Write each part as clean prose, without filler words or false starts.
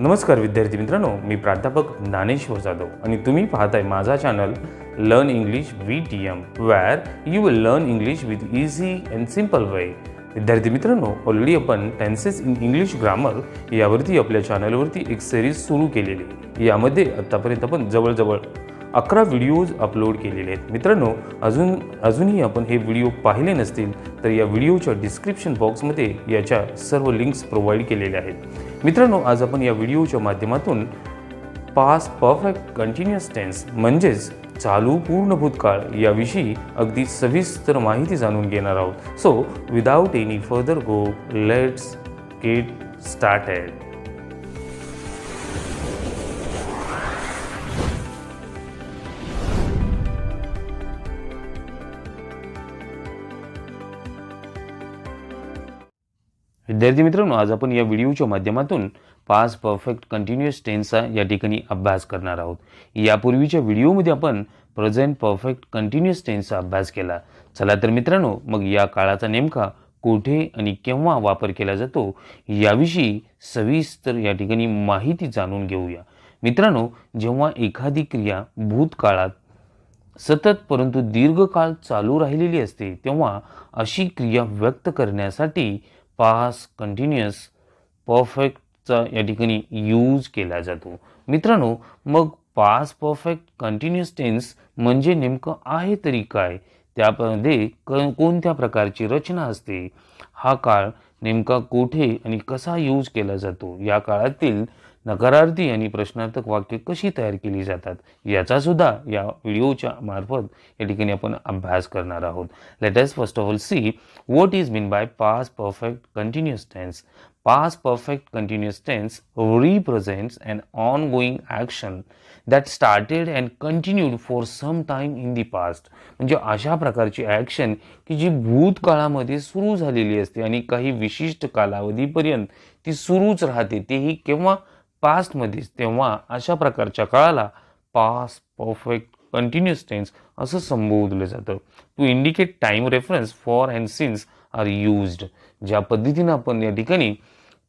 नमस्कार विद्यार्थी मित्रांनो, मी प्राध्यापक ज्ञानेश्वर जाधव आणि तुम्ही पाहताय माझा channel learn English VTM where you will learn English with easy and simple way. विद्यार्थी मित्रांनो, ऑलरेडी आपण टेन्सेस इन इंग्लिश ग्रामर यावरती आपल्या चॅनलवरती एक सिरीज सुरू केलेली आहे. यामध्ये आत्तापर्यंत आपण जवळजवळ 11 व्हिडिओज अपलोड केलेले आहेत. मित्रांनो, अजूनही आपण हे व्हिडिओ पाहिले नसतील तर या व्हिडिओच्या डिस्क्रिप्शन बॉक्समध्ये याच्या सर्व लिंक्स प्रोव्हाइड केलेल्या आहेत. मित्रांनो, आज आपण या व्हिडिओच्या माध्यमातून पास्ट परफेक्ट कंटिन्युअस टेन्स म्हणजेच चालू पूर्ण भूतकाळ याविषयी अगदी सविस्तर माहिती जाणून घेणार आहोत. So without any further go, let's get started. विद्यार्थी मित्रांनो, आज आपण या व्हिडिओच्या माध्यमातून पास्ट परफेक्ट कंटिन्युअस टेन्सचा या ठिकाणी अभ्यास करणार आहोत. यापूर्वीच्या व्हिडिओमध्ये आपण प्रेझेंट परफेक्ट कंटिन्युअस टेन्सचा अभ्यास केला. चला तर मित्रांनो, मग या काळाचा नेमका कुठे आणि केव्हा वापर केला जातो याविषयी सविस्तर या ठिकाणी माहिती जाणून घेऊया. मित्रांनो, जेव्हा एखादी क्रिया भूतकाळात सतत परंतु दीर्घकाळ चालू राहिलेली असते तेव्हा अशी क्रिया व्यक्त करण्यासाठी पास्ट कंटिन्युअस परफेक्टचा या ठिकाणी यूज केला जातो. मित्रांनो, मग पास्ट परफेक्ट कंटिन्युअस टेन्स म्हणजे नेमकं आहे तरी काय, त्यामध्ये कोणत्या प्रकारची रचना असते, हा काळ नेमका कुठे आणि कसा यूज केला जातो, या काळातील नकारार्थी आणि प्रश्नार्थक वाक्य कशी तयार केली जातात याचा सुद्धा या व्हिडिओच्या मार्फत या ठिकाणी आपण अभ्यास करणार आहोत. Let us first of all see what is mean by past perfect continuous tense. Past perfect continuous tense represents an ongoing action that started and continued for some time in the past. म्हणजे अशा प्रकारची action की जी भूतकाळामध्ये सुरू झालेली असते आणि काही विशिष्ट कालावधीपर्यंत ती सुरूच राहते, तेही केव्हा पास्टमध्येच. तेव्हा अशा प्रकारच्या काळाला पास्ट परफेक्ट कंटिन्युअस टेन्स असं संबोधलं जातं. To indicate time reference for and since are used. ज्या पद्धतीनं आपण या ठिकाणी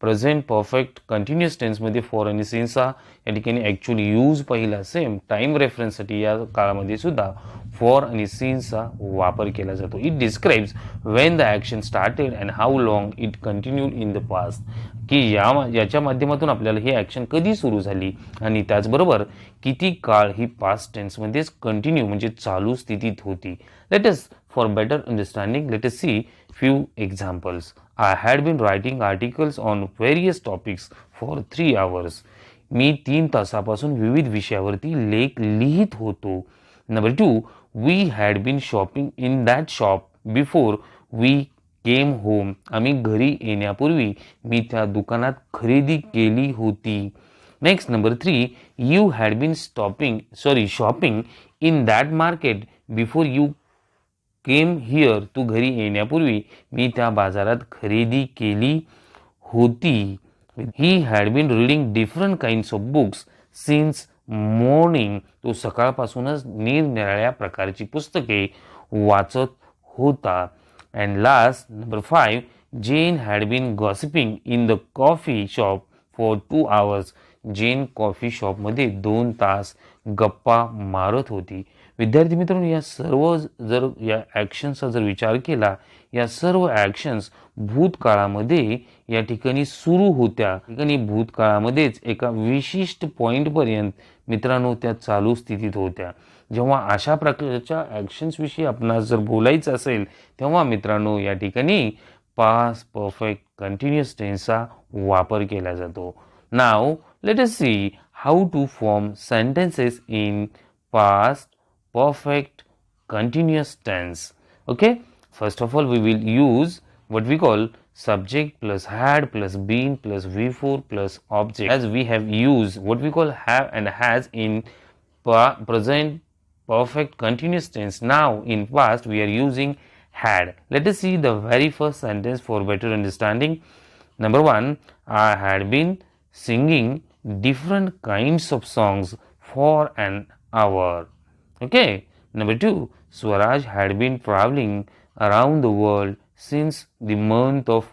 प्रेझेंट परफेक्ट कंटिन्युअस टेन्समध्ये फॉर आणि सिन्सचा या ठिकाणी ॲक्च्युअली यूज पाहिला, सेम टाईम रेफरन्ससाठी या काळामध्ये सुद्धा फॉर आणि सिन्सचा वापर केला जातो. It describes when the action started and how long it continued in the past. की याच्या माध्यमातून आपल्याला ही ॲक्शन कधी सुरू झाली आणि त्याचबरोबर किती काळ ही पास्ट टेन्समध्येच कंटिन्यू म्हणजे चालू स्थितीत होती. Let us for better understanding let us see few examples. I had been writing articles on various topics for 3 hours. मी 3 तासापासून विविध विषयावरती लेख लिहित होतो. Number 2, we had been shopping in that shop before we came home. आम्ही घरी येण्यापूर्वी मी त्या दुकानात खरेदी केली होती. Next number 3, you had been shopping in that market before you came here. तू घरी येण्यापूर्वी मी त्या बाजारात खरेदी केली होती. He had been reading different kinds of books since morning. तो सकाळपासूनच निरनिराळ्या प्रकारची पुस्तके वाचत होता. And last number 5, Jane had been gossiping in the coffee shop for 2 hours. Jane coffee शॉपमध्ये 2 तास गप्पा मारत होती. विद्यार्थी मित्रांनो, या सर्व जर या ॲक्शन्सचा जर विचार केला, या सर्व ॲक्शन्स भूतकाळामध्ये या ठिकाणी सुरू होत्या. ठिकाणी भूतकाळामध्येच एका विशिष्ट पॉईंटपर्यंत मित्रांनो त्या चालू स्थितीत होत्या. जेव्हा अशा प्रकारच्या ॲक्शन्सविषयी आपणास जर बोलायचं असेल तेव्हा मित्रांनो या ठिकाणी पास्ट परफेक्ट कंटिन्युअस टेन्सचा वापर केला जातो. नाव let us see how to form sentences in past perfect continuous tense. Okay, first of all we will use what we call subject plus had plus been plus V4 plus object, as we have used what we call have and has in present perfect continuous tense. Now in past we are using had. Let us see the very first sentence for better understanding. Number 1, I had been singing different kinds of songs for an hour. Okay. Number 2, Swaraj had been traveling around the world since the month of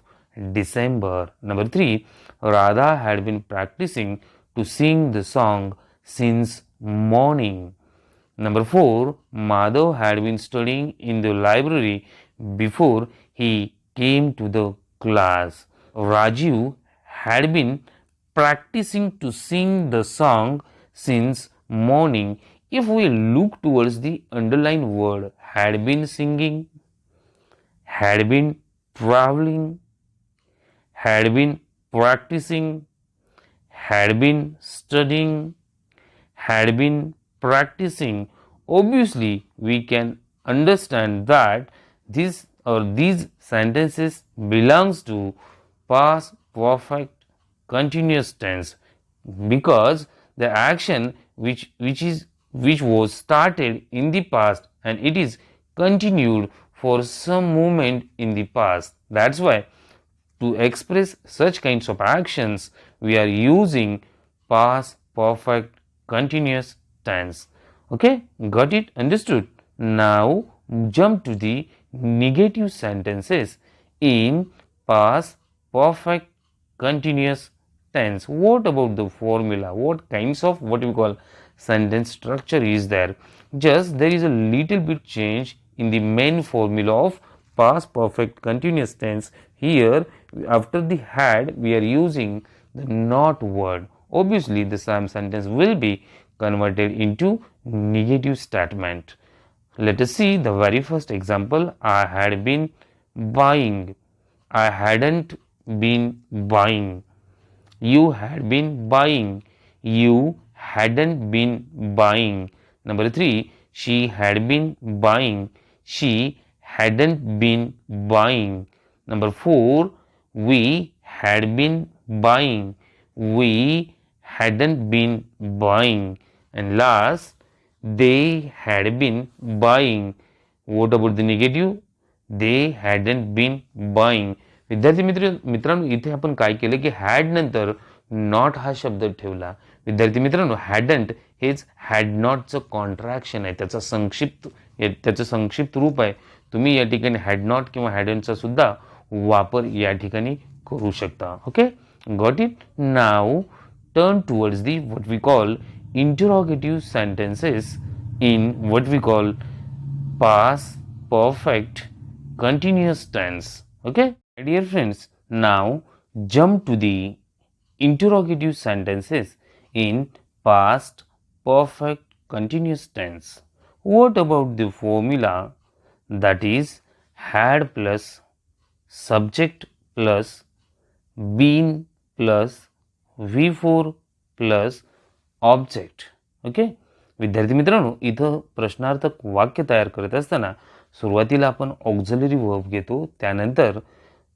December. Number 3, Radha had been practicing to sing the song since morning. Number 4, Madhav had been studying in the library before he came to the class. Rajiv had been practicing to sing the song since morning. If we look towards the underlined word, had been singing, had been traveling, had been practicing, had been studying, had been practicing, obviously we can understand that these sentences belongs to past perfect continuous tense, because the action which was started in the past and it is continued for some moment in the past. That's why to express such kinds of actions, we are using past perfect continuous tense. Okay, got it? Understood? Now jump to the negative sentences in past perfect continuous tense. What about the formula? What kinds of what we call sentence structure is there? Just there is a little bit change in the main formula of past perfect continuous tense. Here after the had we are using the not word. Obviously the same sentence will be converted into negative statement. Let us see the very first example. I had been buying. I hadn't been buying. You had been buying. You hadn't been buying. Number 3, she had been buying. She hadn't been buying. Number 4, we had been buying. We hadn't been buying. And last, they had been buying. What about the negative? They hadn't been buying. विद्यार्थी मित्रांनो इथे आपण काय केलं की had नंतर not हा शब्द ठेवला. विद्यार्थी मित्रांनो हॅडंट हेच हॅड नॉटचं कॉन्ट्रॅक्शन आहे, त्याचं संक्षिप्त रूप आहे. तुम्ही या ठिकाणी हॅड नॉट किंवा हॅडंटचा सुद्धा वापर या ठिकाणी करू शकता. Okay, got it. Now turn towards the what we call interrogative sentences in what we call past perfect continuous tense. Okay, dear friends, now jump to the interrogative sentences in past perfect continuous tense. What about the formula, that is had plus subject plus been plus V4 plus object. Okay, विद्यार्थी मित्रांनो इथं प्रश्नार्थक वाक्य तयार करत असताना सुरुवातीला आपण auxiliary verb घेतो, त्यानंतर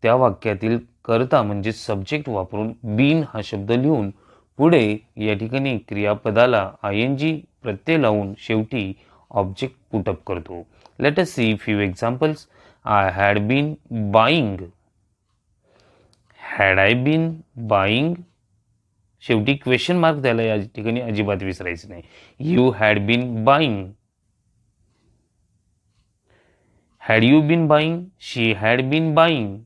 त्या वाक्यातील कर्ता म्हणजे सब्जेक्ट वापरून बीन हा शब्द लिहून पुढे या ठिकाणी क्रियापदाला ING प्रत्यय लावून शेवटी ऑब्जेक्ट पुटअप करतो. Let us see few examples. I had been buying. Had I been buying. शेवटी क्वेश्चन मार्क द्यायला या ठिकाणी अजिबात विसरायचं नाही. You had been buying. Had you been buying. She had been buying.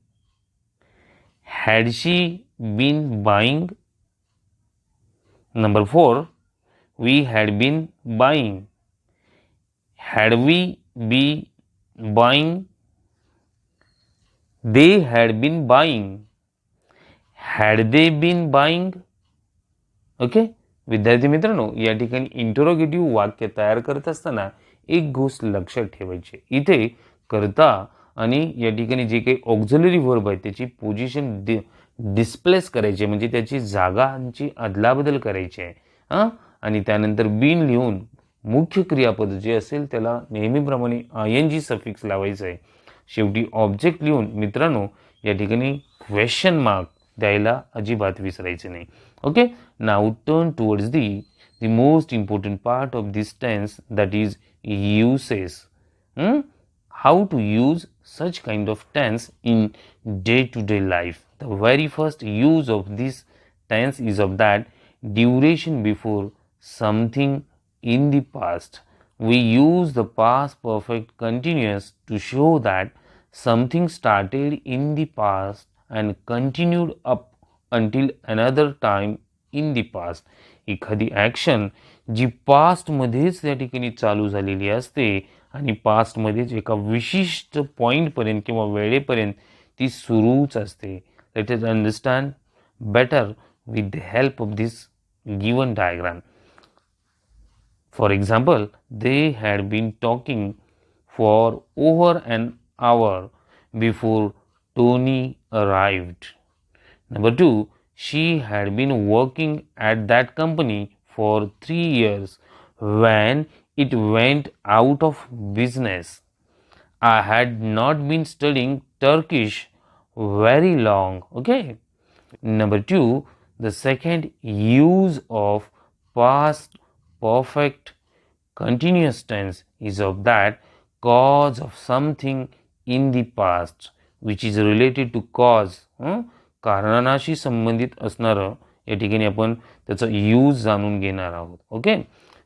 Had she been buying. Number 4, we had been buying. Had we be buying. They had been buying. Had they been buying. Okay, विद्यार्थी मित्रांनो या ठिकाणी interrogative वाक्य तयार करत असताना एक गोष्ट लक्षात ठेवायची. इथे कर्ता आणि या ठिकाणी जे काही ऑक्झिलरी वर्ब आहे त्याची पोझिशन डिस्प्लेस करायची, म्हणजे त्याची जागांची अदलाबदल करायची आहे. आणि त्यानंतर बीन लिहून मुख्य क्रियापद जे असेल त्याला नेहमीप्रमाणे ING सफिक्स लावायचं आहे. शेवटी ऑब्जेक्ट लिहून मित्रांनो या ठिकाणी क्वेश्चन मार्क द्यायला अजिबात विसरायचे नाही. Okay, now turn towards the most important part of this tense, that is uses. How to use such kind of tense in day-to-day life. The very first use of this tense is of that duration before something in the past. We use the past perfect continuous to show that something started in the past and continued up until another time in the past. एखादी action जी पास्टमध्येच त्या ठिकाणी चालू झालेली असते आणि पास्टमध्येच एका विशिष्ट पॉईंटपर्यंत किंवा वेळेपर्यंत ती सुरूच असते. Let us understand better with the help of this given diagram. For example, they had been talking for over an hour before Tony arrived. Number 2, she had been working at that company for 3 years when it went out of business. I had not been studying Turkish very long. Okay. Number 2, the second use of past perfect continuous tense is of that cause of something in the past which is related to cause. कारणाशी संबंधित असणारं या ठिकाणी आपण त्याचा use जाणून घेणार आहोत. Okay.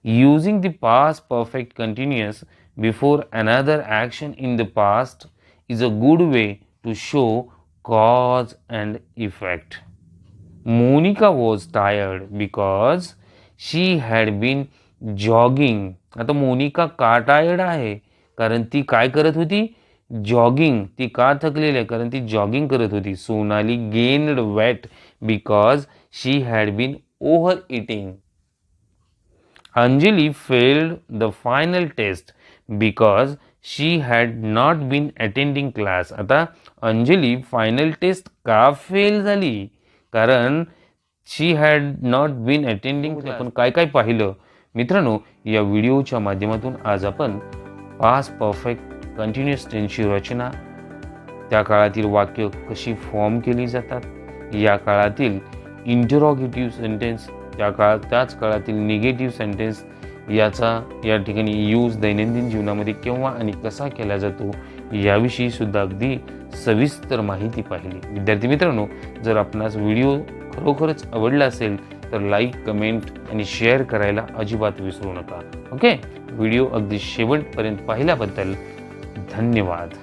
Using the past perfect continuous before another action in the past is a good way to show cause and effect. Monica was tired because she had been jogging. आता मोनिका का टायर्ड आहे? कारण ती काय करत होती? जॉगिंग. ती का थकलेली आहे? कारण ती जॉगिंग करत होती. Sonali gained weight because she had been overeating. Anjali failed the final test because she had not been attending class. आता अंजली फायनल टेस्ट का फेल झाली? कारण शी हॅड नॉट बीन अटेंडिंग. आपण काय काय पाहिलं मित्रांनो या व्हिडिओच्या माध्यमातून? आज आपण पास्ट परफेक्ट कंटिन्युअस टेन्सची रचना, त्या काळातील वाक्य कशी फॉर्म केली जातात, या काळातील इंटरॉगेटिव्ह सेंटेन्स, त्याच काळातील निगेटिव्ह सेंटेन्स याचा या ठिकाणी यूज दैनंदिन जीवनामध्ये केव्हा आणि कसा केला जातो याविषयी सुद्धा अगदी सविस्तर माहिती पाहिली. विद्यार्थी मित्रांनो, जर आपणास व्हिडिओ खरोखरच आवडला असेल तर लाईक, कमेंट आणि शेअर करायला अजिबात विसरू नका. ओके. व्हिडिओ अगदी शेवटपर्यंत पाहिल्याबद्दल धन्यवाद.